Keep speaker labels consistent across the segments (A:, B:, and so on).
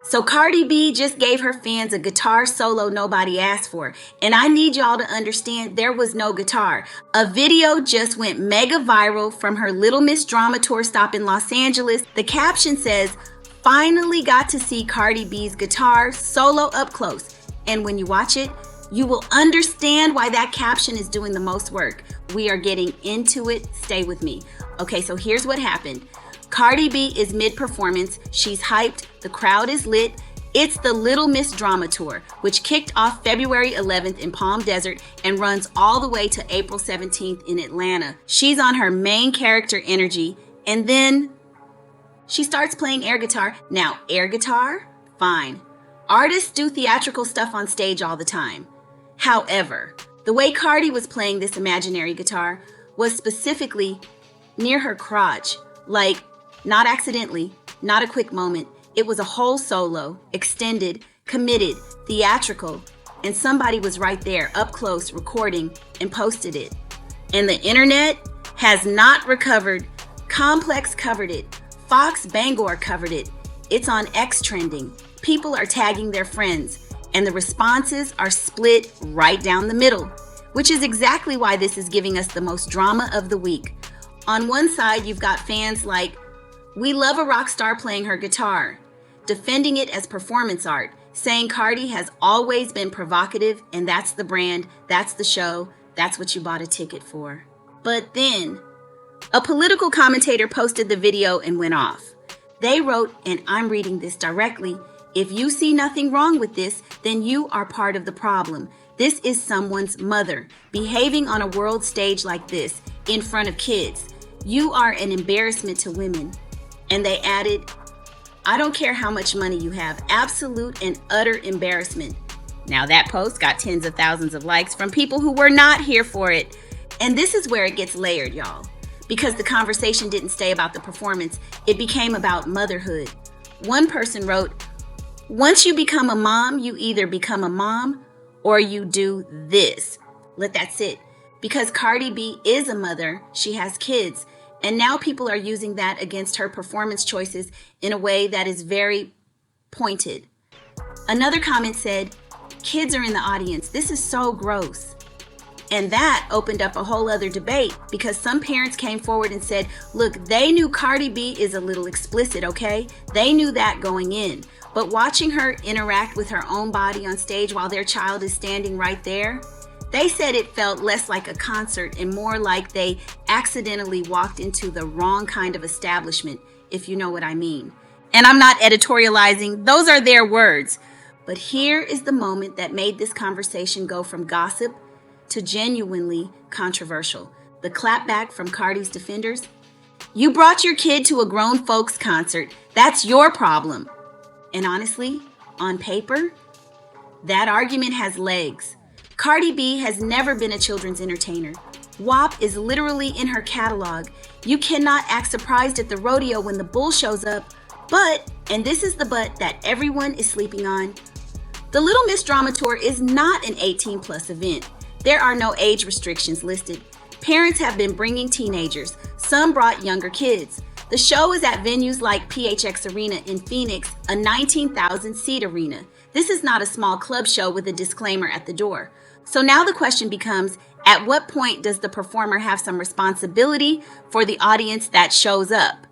A: So Cardi B just gave her fans a guitar solo nobody asked for. And I need y'all to understand there was no guitar. A video just went mega viral from her Little Miss Drama Tour stop in Los Angeles. The caption says, "Finally got to see Cardi B's guitar solo up close." And when you watch it, you will understand why that caption is doing the most work. We are getting into it. Stay with me. Okay, so here's what happened. Cardi B is mid-performance. She's hyped. The crowd is lit. It's the Little Miss Drama Tour, which kicked off February 11th in Palm Desert and runs all the way to April 17th in Atlanta. She's on her main character energy, and then she starts playing air guitar. Now, air guitar? Fine. Artists do theatrical stuff on stage all the time. However, the way Cardi was playing this imaginary guitar was specifically near her crotch, like not accidentally, not a quick moment. It was a whole solo, extended, committed, theatrical, and somebody was right there up close recording and posted it. And the internet has not recovered. Complex covered it. Fox Bangor covered it. It's on X trending. People are tagging their friends, and the responses are split right down the middle, which is exactly why this is giving us the most drama of the week. On one side, you've got fans like, "We love a rock star playing her guitar," defending it as performance art, saying Cardi has always been provocative and that's the brand, that's the show, that's what you bought a ticket for. But then, a political commentator posted the video and went off. They wrote, and I'm reading this directly, "If you see nothing wrong with this, then you are part of the problem. This is someone's mother behaving on a world stage like this in front of kids. You are an embarrassment to women." And they added, "I don't care how much money you have, absolute and utter embarrassment." Now that post got tens of thousands of likes from people who were not here for it. And this is where it gets layered, y'all. Because the conversation didn't stay about the performance, it became about motherhood. One person wrote, "Once you become a mom, you either become a mom or you do this." Let that sit. Because Cardi B is a mother, she has kids, and now people are using that against her performance choices in a way that is very pointed. Another comment said, "Kids are in the audience. This is so gross." And that opened up a whole other debate because some parents came forward and said, look, they knew Cardi B is a little explicit, okay? They knew that going in. But watching her interact with her own body on stage while their child is standing right there, they said it felt less like a concert and more like they accidentally walked into the wrong kind of establishment, if you know what I mean. And I'm not editorializing, those are their words. But here is the moment that made this conversation go from gossip to genuinely controversial. The clapback from Cardi's defenders. "You brought your kid to a grown folks concert. That's your problem." And honestly, on paper, that argument has legs. Cardi B has never been a children's entertainer. WAP is literally in her catalog. You cannot act surprised at the rodeo when the bull shows up. But, and this is the but that everyone is sleeping on, the Little Miss Drama Tour is not an 18+ event. There are no age restrictions listed. Parents have been bringing teenagers. Some brought younger kids. The show is at venues like PHX Arena in Phoenix, a 19,000-seat arena. This is not a small club show with a disclaimer at the door. So now the question becomes, at what point does the performer have some responsibility for the audience that shows up?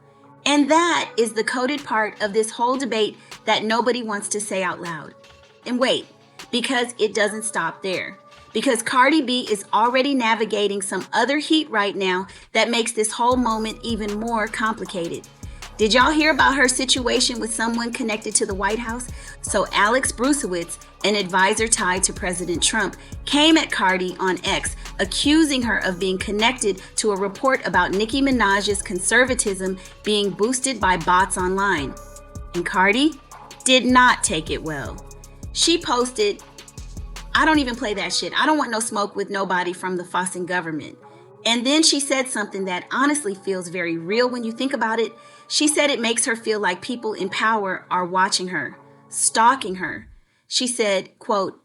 A: And that is the coded part of this whole debate that nobody wants to say out loud. And wait, because it doesn't stop there. Because Cardi B is already navigating some other heat right now that makes this whole moment even more complicated. Did y'all hear about her situation with someone connected to the White House? So Alex Brucewitz, an advisor tied to President Trump, came at Cardi on X, accusing her of being connected to a report about Nicki Minaj's conservatism being boosted by bots online. And Cardi did not take it well. She posted, "I don't even play that shit. I don't want no smoke with nobody from the fucking government." And then she said something that honestly feels very real when you think about it. She said it makes her feel like people in power are watching her, stalking her. She said, quote,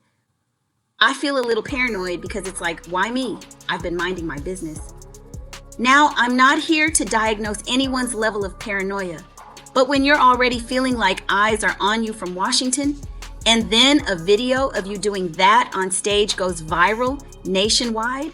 A: "I feel a little paranoid because it's like, why me? I've been minding my business." Now, I'm not here to diagnose anyone's level of paranoia, But when you're already feeling like eyes are on you from Washington, and then a video of you doing that on stage goes viral nationwide,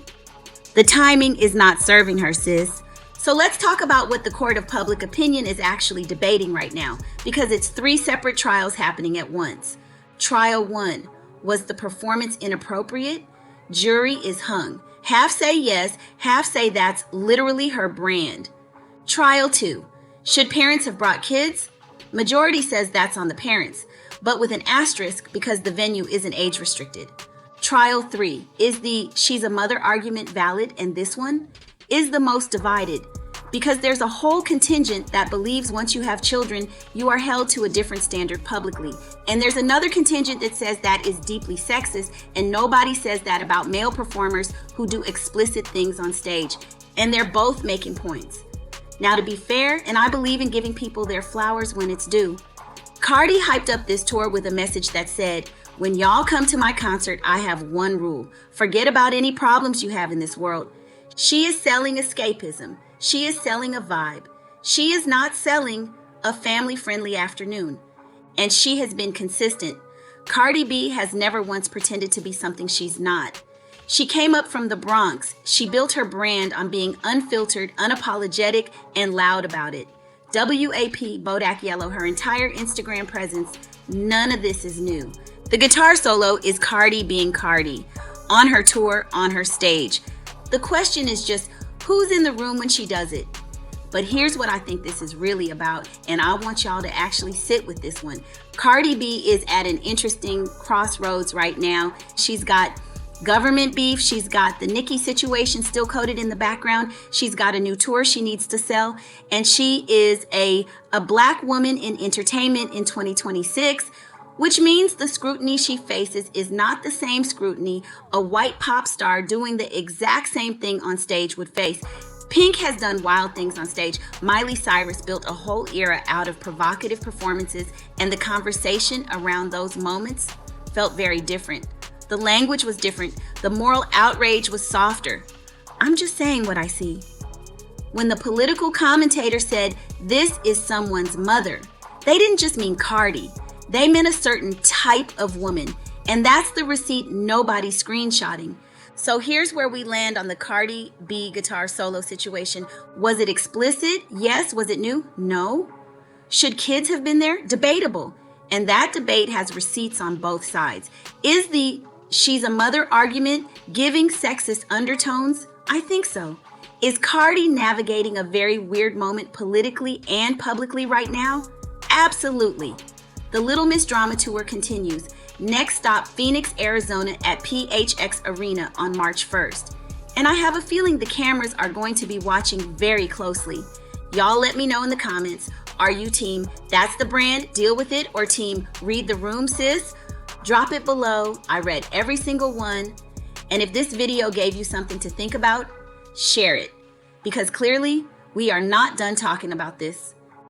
A: the timing is not serving her, sis. So let's talk about what the court of public opinion is actually debating right now, because it's 3 separate trials happening at once. Trial 1, was the performance inappropriate? Jury is hung. Half say yes, half say that's literally her brand. Trial 2, should parents have brought kids? Majority says that's on the parents, but with an asterisk because the venue isn't age restricted. Trial 3, is the she's a mother argument valid? And this one is the most divided because there's a whole contingent that believes once you have children, you are held to a different standard publicly. And there's another contingent that says that is deeply sexist, and nobody says that about male performers who do explicit things on stage. And they're both making points. Now, to be fair, and I believe in giving people their flowers when it's due, Cardi hyped up this tour with a message that said, when y'all come to my concert, I have one rule. Forget about any problems you have in this world. She is selling escapism. She is selling a vibe. She is not selling a family-friendly afternoon. And she has been consistent. Cardi B has never once pretended to be something she's not. She came up from the Bronx. She built her brand on being unfiltered, unapologetic, and loud about it. WAP, Bodak Yellow, her entire Instagram presence, none of this is new. The guitar solo is Cardi being Cardi, on her tour, on her stage. The question is just, who's in the room when she does it? But here's what I think this is really about, and I want y'all to actually sit with this one. Cardi B is at an interesting crossroads right now. She's got government beef. She's got the Nicki situation still coded in the background. She's got a new tour she needs to sell. And she is a black woman in entertainment in 2026, which means the scrutiny she faces is not the same scrutiny a white pop star doing the exact same thing on stage would face. Pink has done wild things on stage. Miley Cyrus built a whole era out of provocative performances, and the conversation around those moments felt very different. The language was different. The moral outrage was softer. I'm just saying what I see. When the political commentator said, this is someone's mother, they didn't just mean Cardi. They meant a certain type of woman. And that's the receipt nobody's screenshotting. So here's where we land on the Cardi B guitar solo situation. Was it explicit? Yes. Was it new? No. Should kids have been there? Debatable. And that debate has receipts on both sides. Is the she's a mother argument giving sexist undertones? I think so. Is Cardi navigating a very weird moment politically and publicly right now? Absolutely. The Little Miss Drama Tour continues. Next stop, Phoenix, Arizona at PHX Arena on March 1st. And I have a feeling the cameras are going to be watching very closely. Y'all let me know in the comments. Are you team, that's the brand, deal with it, or team, read the room, sis? Drop it below. I read every single one. And if this video gave you something to think about, share it. Because clearly, we are not done talking about this.